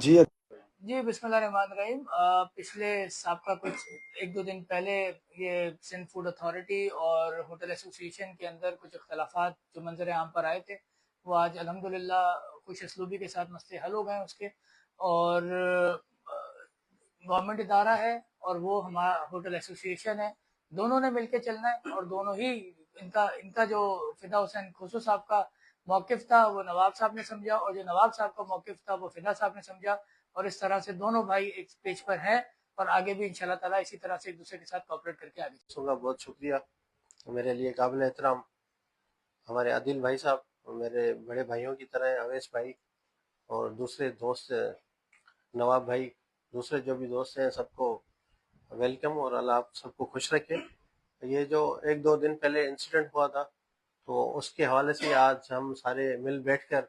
جی जी बिस्मिल्लाहिर्रहमानिर्रहीम। पिछले साबका कुछ एक दो दिन पहले ये सिंध फूड अथॉरिटी और होटल एसोसिएशन के अंदर कुछ इख्तलाफात जो मंजर आम पर आए थे, वो आज अल्हम्दुलिल्लाह खुश असलूबी के साथ मसले हल हो गए हैं उसके। और गवर्नमेंट इदारा है और वो हमारा होटल एसोसिएशन है, दोनों ने मिलकर चलना है। और दोनों ही इनका इनका जो फिदा हुसैन खोसो साहब का मौक़िफ़ था वो नवाब साहब ने समझा, और जो नवाब साहब का मौक़िफ़ था वो फिदा साहब ने समझा। और इस तरह से दोनों भाई एक पेज पर हैं और आगे भी इंशाल्लाह ताला इसी तरह से एक दूसरे के साथ कोऑपरेट करके आगे का बहुत शुक्रिया। मेरे लिए काबिल एहतराम हमारे आदिल भाई साहब, मेरे बड़े भाइयों की तरह अवैस भाई और दूसरे दोस्त नवाब भाई, दूसरे जो भी दोस्त हैं सबको वेलकम और अल्लाह आप सबको खुश रखे। ये जो एक दो दिन पहले इंसिडेंट हुआ था तो उसके हवाले से आज हम सारे मिल बैठकर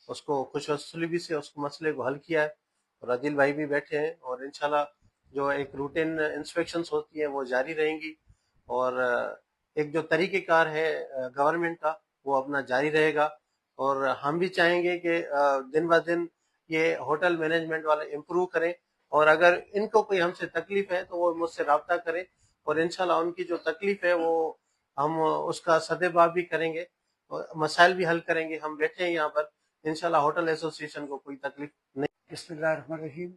उसको खुश असलूबी से उस मसले को हल किया है और आदिल भाई भी बैठे हैं और इंशाल्लाह जो एक रूटीन इंस्पेक्शंस होती हैं वो जारी रहेंगी और एक जो तरीक़ेकार है गवर्नमेंट का वो अपना जारी रहेगा। और हम भी चाहेंगे कि दिन ब दिन ये होटल मैनेजमेंट वाले इम्प्रूव करें और अगर इनको कोई हमसे तकलीफ है तो वो मुझसे रब्ता करें और इंशाल्लाह उनकी जो तकलीफ है वो हम उसका सदेबाब भी करेंगे और मसाइल भी हल करेंगे। हम बैठे हैं यहाँ पर, इंशाल्लाह होटल एसोसिएशन को कोई तकलीफ नहीं। बिस्मिल्लाहिर्रहमानिर्रहीम।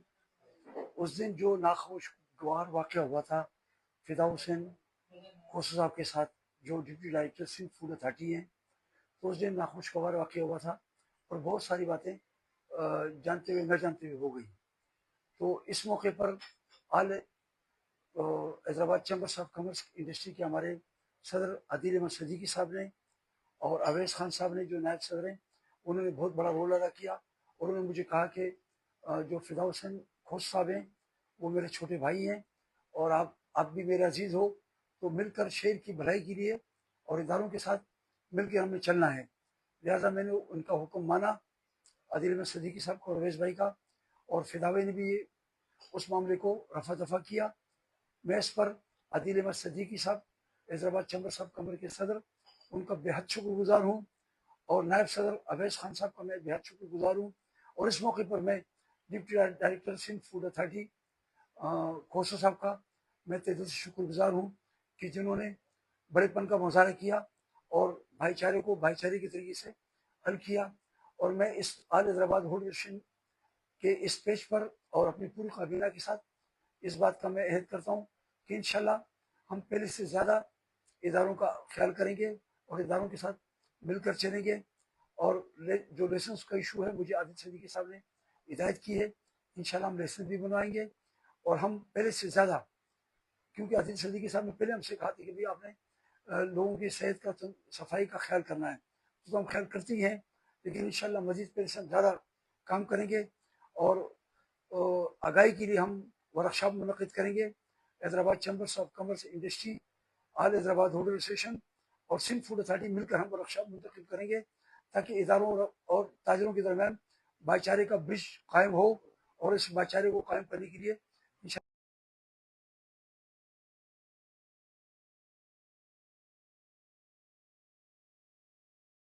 उस दिन जो नाखुशगवार वाक़या हुआ था फिदा हुसैन खोसो साहब के साथ, जो deputy director Sindh food authority हैं, तो उस दिन नाखुशगवार वाक़या हुआ था और बहुत सारी बातें जानते हुए न जानते हुए हो गई। तो इस मौके पर all Hyderabad chambers of commerce industry के हमारे सदर आदिल अहमद सदीकी साहब ने और अवैस खान साहब ने जो नायब सदर हैं, उन्होंने बहुत बड़ा रोल अदा किया और उन्होंने मुझे कहा कि जो फिदा हुसैन खोस साहब हैं वो मेरे छोटे भाई हैं और आप भी मेरे अजीज़ हो, तो मिलकर शहर की भलाई के लिए और इदारों के साथ मिलकर हमें चलना है। लिहाजा मैंने उनका हुक्म माना, आदिल अहमद सदीकी साहब को और अवैस भाई का, और फिदा भाई ने भी उस मामले को रफा दफा किया। मैं इस पर आदिल अहमद सदीकी साहब, हैदराबाद चैम्बर्स ऑफ कॉमर्स के सदर, उनका बेहद शुक्रगुजार हूँ और नायब सदर अवैस खान साहब का मैं बेहद शुक्रगुजार हूँ। और इस मौके पर मैं deputy director Sindh food authority Khoso साहब का मैं तहे दिल से शुक्रगुजार हूँ कि जिन्होंने बड़ेपन का मुजाहरा किया और भाईचारे को भाईचारे के तरीके से हल किया। और मैं इस आल हैदराबाद होटल के इस पेज पर और अपनी पूरी काबीना के साथ इस बात का मैं अहद करता हूँ कि इंशाल्लाह हम पहले से ज़्यादा इदारों का ख्याल करेंगे और इदारों के साथ मिलकर चलेंगे। और जो लेसन्स का इशू है, मुझे आदिल सदीकी साहब ने हिदायत की है, इंशाल्लाह हम लेसन भी बनवाएंगे और हम पहले से ज़्यादा, क्योंकि आदिल सदीकी साहब ने पहले हमसे कहा था कि भाई आपने लोगों की सेहत का सफाई का ख्याल करना है, तो हम ख्याल करते ही हैं, लेकिन इंशाल्लाह मजीद पहले से ज़्यादा काम करेंगे। और आगाही के लिए हम वर्कशॉप मुनक़िद करेंगे। Hyderabad chambers of commerce industry, all Hyderabad hotel association और सिंध फूड अथॉरिटी मिलकर हम वर्कशॉप मुनक़िद करेंगे ताकि इदारों और ताजरों के दरमियान भाईचारे का ब्रिज कायम हो और इस भाईचारे को कायम करने के लिए